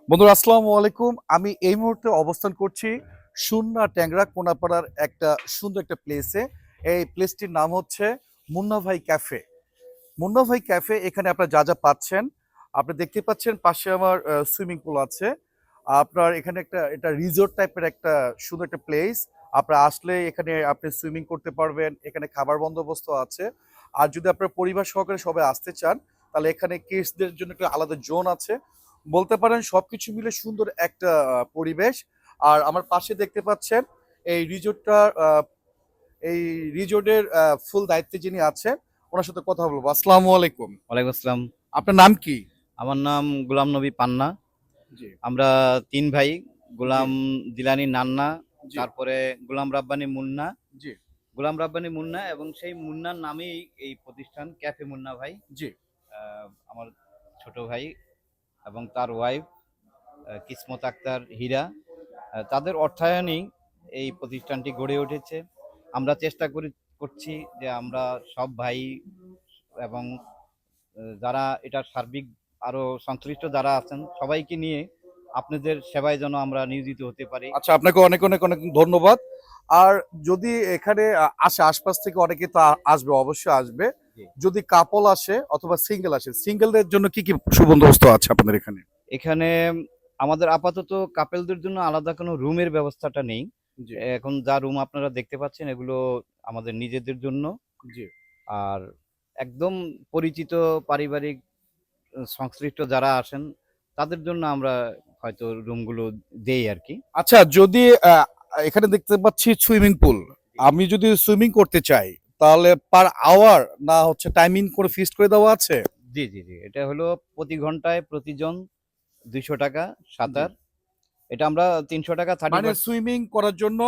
বন্ধুরা আসসালামু আলাইকুম। আমি এই মুহূর্তে অবস্থান করছি সুন্না ট্যাংরা কোনাপাড়ার একটা সুন্দর একটা প্লেসে। এই প্লেসটির নাম হচ্ছে মুন্না ভাই ক্যাফে। মুন্না ভাই ক্যাফে এখানে আপনারা যা যা পাচ্ছেন, আপনি দেখতে পাচ্ছেন পাশে আমার সুইমিং পুল আছে। আপনার এখানে একটা এটা রিসোর্ট টাইপের একটা সুন্দর একটা প্লেস। আপনারা আসলে এখানে আপনি সুইমিং করতে পারবেন, এখানে খাবার বন্দোবস্ত আছে। আর যদি আপনার পরিবার সহকারে সবাই আসতে চান, তাহলে এখানে কিডসদের জন্য একটা আলাদা জোন আছে। বলতে পারেন সবকিছু মিলে সুন্দর একটা পরিবেশ। আর আমার পাশে দেখতে পাচ্ছেন এই রিসোর্টটার এই রিসোর্টের ফুল দায়িত্বে যিনি আছেন, ওনার সাথে কথা বলবো। আসসালামু আলাইকুম। ওয়ালাইকুম আসসালাম। আপনার নাম কি? আমার নাম গোলাম নবী পান্না। জি। আমরা ৩ ভাই, জি। গোলাম জিলানী নান্না, জি। তারপরে গোলাম রাব্বানী মুন্না, জি। এবং সেই মুন্নার নামেই এই প্রতিষ্ঠান ক্যাফে মুন্না ভাই। জি। আমার ছোট ভাই এবং তার ওয়াইফ কিসমত আক্তার হীরা, তাদের অর্থায়নেই এই প্রতিষ্ঠানটি গড়ে উঠেছে। আমরা চেষ্টা করছি যে আমরা সব ভাই এবং যারা এটার সার্বিক আরো সংশ্লিষ্ট যারা আছেন সবাইকে নিয়ে আপনাদের সেবায় যেন আমরা নিয়োজিত হতে পারি। আচ্ছা, আপনাকে অনেক অনেক অনেক ধন্যবাদ। আর যদি এখানে আসে, আশপাশ থেকে অনেকে তো আসবে, অবশ্যই আসবে। জি। যদি কাপল আসে অথবা সিঙ্গেল আসে, সিঙ্গেলদের জন্য কি কি সুবন্দোবস্ত আছে আপনাদের এখানে? এখানে আমাদের আপাতত কাপেলদের জন্য আলাদা কোনো রুমের ব্যবস্থাটা নেই। জি। এখন যা রুম আপনারা দেখতে পাচ্ছেন এগুলো আমাদের নিজেদের জন্য। জি। আর একদম পরিচিত পারিবারিক সংশ্লিষ্ট যারা আসেন তাদের জন্য আমরা হয়তো রুমগুলো দেই আর কি। আচ্ছা, যদি এখানে দেখতে পাচ্ছি সুইমিং পুল, আমি যদি সুইমিং করতে চাই তাহলে পার আওয়ার না হচ্ছে টাইমিং করে ফিক্সড করে দেওয়া আছে? জি, জি, জি। এটা হলো প্রতি ঘন্টায় প্রতিজন ২০০ টাকা জি। সাঁতার। এটা আমরা ৩০০ টাকা মানে 30% সুইমিং করার জন্য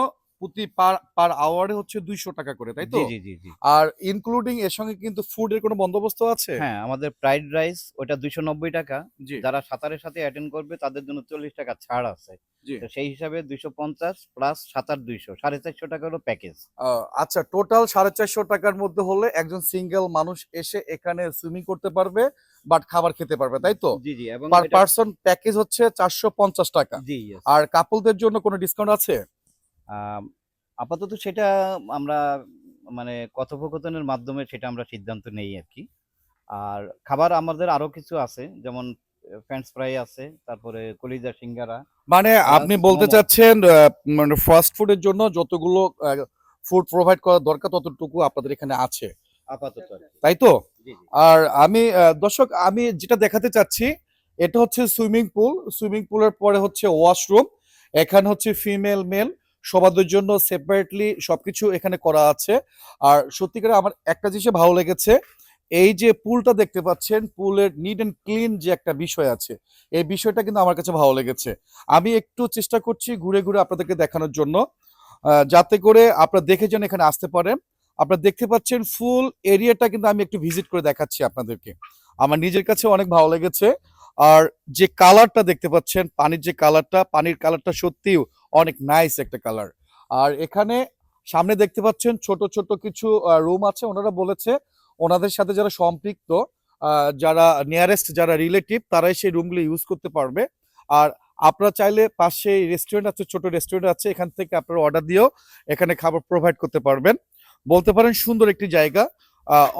প্রতি পার পার আওয়ারে হচ্ছে 200 টাকা করে, তাই জি, তো? জি, জি, জি। আর ইনক্লুডিং এর সঙ্গে কিন্তু ফুডের কোনো বন্দোবস্ত আছে? হ্যাঁ, আমাদের ফ্রাইড রাইস ওটা ২৯০ টাকা। জি। যারা সাঁতারের সাথে অ্যাটেন্ড করবে তাদের জন্য ৪০ টাকা ছাড় আছে। জি। তো সেই হিসাবে ২৫০ প্লাস সাঁতার ২০০, ৪৫০ টাকা হলো প্যাকেজ। আচ্ছা, টোটাল 450 টাকার মধ্যে হলে একজন সিঙ্গেল মানুষ এসে এখানে সুইমিং করতে পারবে, বাট খাবার খেতে পারবে, তাই তো? জি, জি এবং পার এটা পারসন প্যাকেজ হচ্ছে 450 টাকা। জি, ইয়েস। আর কাপলদের জন্য কোনো ডিসকাউন্ট আছে? আম আপাতত সেটা আমরা মানে কথোপকথনের মাধ্যমে সেটা আমরা সিদ্ধান্ত নেই আরকি। আর খাবার আমাদের আরো কিছু আছে। যেমন ফ্রেঞ্চ ফ্রাই আছে, তারপরে কলিজা সিঙ্গারা মানে প্লাস আপনি বলতে মোমো চাচ্ছেন মানে ফাস্ট ফুডের জন্য যতগুলো ফুড প্রোভাইড করা দরকার ততটুকু আপনাদের এখানে আছে, আপাতত আরকি। তাই তো? জি, জি। আর আমি দর্শক, আমি যেটা দেখাতে চাচ্ছি, এটা হচ্ছে সুইমিং পুল। সুইমিং পুলের পরে হচ্ছে ওয়াশরুম। এখানে হচ্ছে ফিমেল মেল সবাদের জন্য সেপারেটলি সবকিছু এখানে করা আছে। আর সত্যিকারে আমার একটা জিনিস ভালো লেগেছে, এই যে পুলটা দেখতে পাচ্ছেন, পুলের নিট অ্যান্ড ক্লিন যে একটা বিষয় আছে, এই বিষয়টা কিন্তু আমার কাছে ভালো লেগেছে। আমি একটু চেষ্টা করছি ঘুরে ঘুরে আপনাদেরকে দেখানোর জন্য, যাতে করে আপনারা দেখে যেন এখানে আসতে পারেন। আপনারা দেখতে পাচ্ছেন ফুল এরিয়াটা কিন্তু আমি একটু ভিজিট করে দেখাচ্ছি আপনাদেরকে। আমার নিজের কাছে অনেক ভালো লেগেছে। আর যে কালারটা দেখতে পাচ্ছেন, পানির যে কালারটা, পানির কালারটা সত্যিই অনেক নাইস একটা কালার। আর এখানে সামনে দেখতে পাচ্ছেন ছোট ছোট কিছু রুম আছে। ওনারা বলেছে ওনাদের সাথে যারা সম্পৃক্ত, যারা নিয়ারেস্ট, যারা রিলেটিভ, তারাই সেই রুমগুলো ইউজ করতে পারবে। আর আপনারা চাইলে পাশে রেস্টুরেন্ট আছে, ছোট রেস্টুরেন্ট আছে, এখান থেকে আপনারা অর্ডার দিয়েও এখানে খাবার প্রোভাইড করতে পারবেন। বলতে পারেন সুন্দর একটি জায়গা,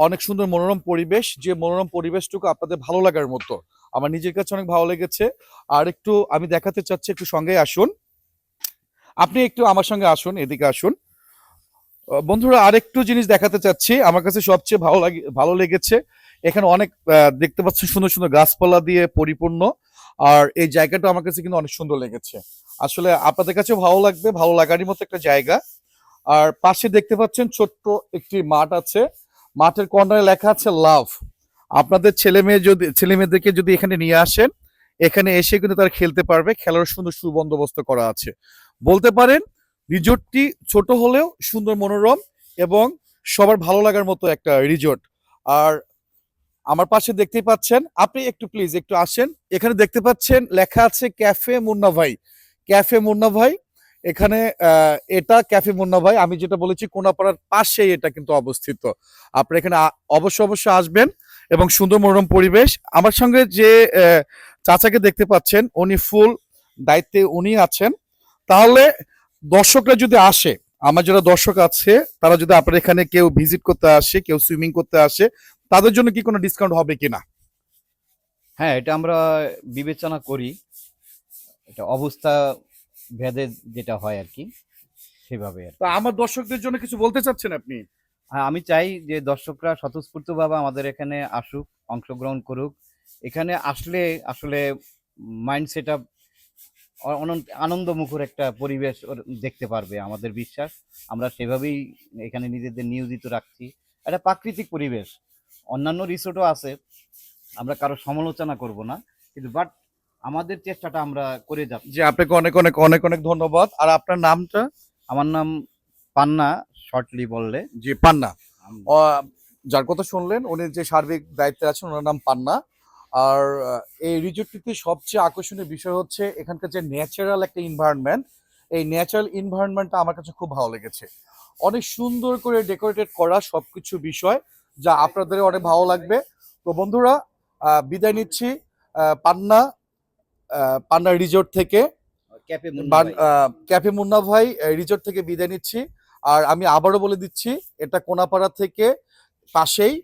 অনেক সুন্দর মনোরম পরিবেশ, যে মনোরম পরিবেশটুকু আপনাদের ভালো লাগার মতো। আমার নিজের কাছে অনেক ভালো লেগেছে। আর একটু আমি দেখাতে চাচ্ছি, একটু সঙ্গে আসুন। আপনি একটু আমার সঙ্গে আসুন, এদিকে আসুন। বন্ধুরা, আরেকটু জিনিস দেখাতে চাচ্ছি, আমার কাছে সবচেয়ে ভালো লেগেছে। এখানে অনেক দেখতে পাচ্ছি সুন্দর সুন্দর গাছপালা দিয়ে পরিপূর্ণ। আর এই জায়গাটা আমার কাছে কিন্তু অনেক সুন্দর লেগেছে। আসলে আপনাদের কাছেও ভালো লাগবে, ভালো লাগারই মতো একটা জায়গা। আর পাশে দেখতে পাচ্ছেন ছোট্ট একটি মাঠ আছে। মাঠের কর্নারে লেখা আছে লাভ। আপনাদের ছেলে মেয়েদেরকে যদি এখানে নিয়ে আসেন, এখানে এসে কিন্তু তারা খেলতে পারবে, খেলার সুন্দর সুবন্দোবস্ত করা আছে। বলতে পারেন রিসোর্টটি ছোট হলেও সুন্দর মনোরম এবং সবার ভালো লাগার মতো একটা রিসোর্ট। আর আমার পাশে দেখতেই পাচ্ছেন, আপনি একটু প্লিজ একটু আসেন। এখানে দেখতে পাচ্ছেন লেখা আছে ক্যাফে মুন্না ভাই। ক্যাফে মুন্না ভাই, এখানে এটা ক্যাফে মুন্না ভাই, আমি যেটা বলেছি কোনাপাড়ার পাশেই এটা কিন্তু অবস্থিত। আপনি এখানে অবশ্যই অবশ্যই আসবেন এবং সুন্দর মনোরম পরিবেশ। আমার সঙ্গে যে চাচাকে দেখতে পাচ্ছেন, উনি ফুল দায়িত্বে উনি আছেন। তাহলে দর্শকরা যদি আসে, আমার যারা দর্শক আছে তারা যদি আপনার এখানে কেউ ভিজিট করতে আসে, কেউ সুইমিং করতে আসে, তাদের জন্য কি কোনো ডিসকাউন্ট হবে কিনা? হ্যাঁ, এটা আমরা বিবেচনা করি। এটা অবস্থা ভেদে যেটা হয় আর কি, সেভাবে আর তা কি। আমার দর্শকদের জন্য কিছু বলতে চাচ্ছেন আপনি? হ্যাঁ, আমি চাই যে দর্শকরা স্বতঃস্ফূর্তভাবে আমাদের এখানে আসুক, অংশগ্রহণ করুক। এখানে আসলে আসলে মাইন্ড সেট আপ আনন্দমুখর একটা পরিবেশ দেখতে পারবে আমাদের বিশ্বাস। আমরা সেভাবেই এখানে নিজেদের নিয়োজিত রাখছি। একটা প্রাকৃতিক পরিবেশ। অন্যান্য রিসোর্টও আছে, আমরা কারো সমালোচনা করব না, কিন্তু বাট আমাদের চেষ্টাটা আমরা করে যাচ্ছি। জি, আপনাকে অনেক অনেক অনেক অনেক ধন্যবাদ। আর আপনার নামটা? আমার নাম পান্না, শর্টলি বললে। জি, পান্না। যার কথা শুনলেন উনি যে সার্বিক দায়িত্বে আছেন ওনার নাম পান্না। আর এই রিসোর্টটিতে সবচেয়ে আকর্ষণীয় বিষয় হচ্ছে এখানকার যে ন্যাচারাল একটা এনভায়রনমেন্ট, এই ন্যাচারাল এনভায়রনমেন্টটা আমার কাছে খুব ভালো লেগেছে। অনেক সুন্দর করে ডেকোরেটেড করা সবকিছু বিষয়, যা আপনাদের অনেক ভালো লাগবে। তো বন্ধুরা, বিদায় নিচ্ছি পান্না পান্না রিসোর্ট থেকে, ক্যাফে মুন্না ভাই। ক্যাফে মুন্না ভাই রিসোর্ট থেকে বিদায় নিচ্ছি। আর আমি আবারও বলে দিচ্ছি, এটা কোনাপাড়া থেকে পাশেই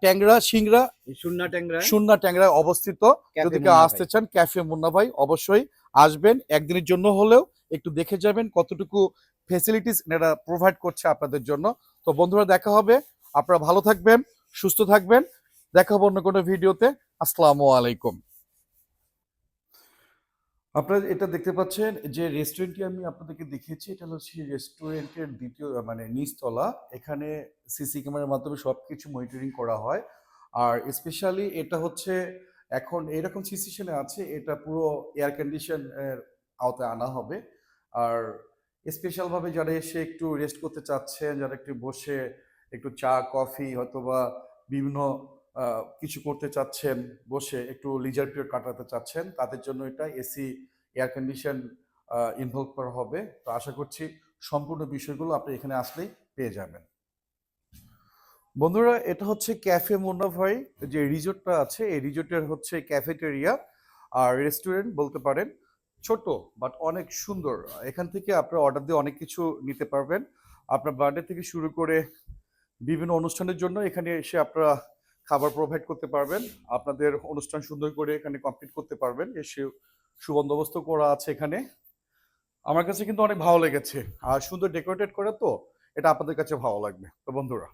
ট্যাংরা সিংড়া সুন্না ট্যাংরা, সুন্না ট্যাংরায় অবস্থিত। ক্যাফে যদি কেউ মুন্না আসতে ভাই। চান ক্যাফে মুন্না ভাই অবশ্যই আসবেন, একদিনের জন্য হলেও একটু দেখে যাবেন কতটুকু ফেসিলিটিস এরা প্রোভাইড করছে আপনাদের জন্য। তো বন্ধুরা, দেখা হবে, আপনারা ভালো থাকবেন, সুস্থ থাকবেন, দেখা হবে অন্য কোনো ভিডিওতে। আসসালামু আলাইকুম। আপনারা এটা দেখতে পাচ্ছেন যে রেস্টুরেন্টটি আমি আপনাদেরকে দেখিয়েছি, এটা হচ্ছে রেস্টুরেন্টের দ্বিতীয় মানে নিচতলা। এখানে সিসি ক্যামেরার মাধ্যমে সবকিছু মনিটরিং করা হয়। আর স্পেশালি এটা হচ্ছে এখন এরকম সিচুয়েশনে আছে, এটা পুরো এয়ার কন্ডিশন এর আওতায় আনা হবে। আর স্পেশাল ভাবে যারা এসে একটু রেস্ট করতে চাচ্ছেন, যারা একটু বসে একটু চা কফি হয়তোবা বিভিন্ন কিছু করতে চাচ্ছেন, বসে একটু লিজার পিরিয়ড কাটাতে চাচ্ছেন, তাদের জন্য এটা এসি এয়ার কন্ডিশন ইনভলভ করা হবে। তো আশা করছি সম্পূর্ণ বিষয়গুলো আপনি এখানে আসলেই পেয়ে যাবেন। বন্ধুরা, এটা হচ্ছে ক্যাফে মুন্না ভাই যে রিসোর্টটা আছে, এই রিসোর্টের হচ্ছে ক্যাফেটেরিয়া আর রেস্টুরেন্ট বলতে পারেন। ছোট বাট অনেক সুন্দর। এখান থেকে আপনারা অর্ডার দিয়ে অনেক কিছু নিতে পারবেন। আপনার বার্থডে থেকে শুরু করে বিভিন্ন অনুষ্ঠানের জন্য এখানে এসে আপনারা খাবার প্রোভাইড করতে পারবেন। আপনাদের অনুষ্ঠান সুন্দর করে এখানে কমপ্লিট করতে পারবেন। এসে সুবন্দোবস্ত করা আছে এখানে। আমার কাছে কিন্তু অনেক ভালো লেগেছে। আর সুন্দর ডেকোরেটেড করা, তো এটা আপনাদের কাছে ভালো লাগবে। তো বন্ধুরা,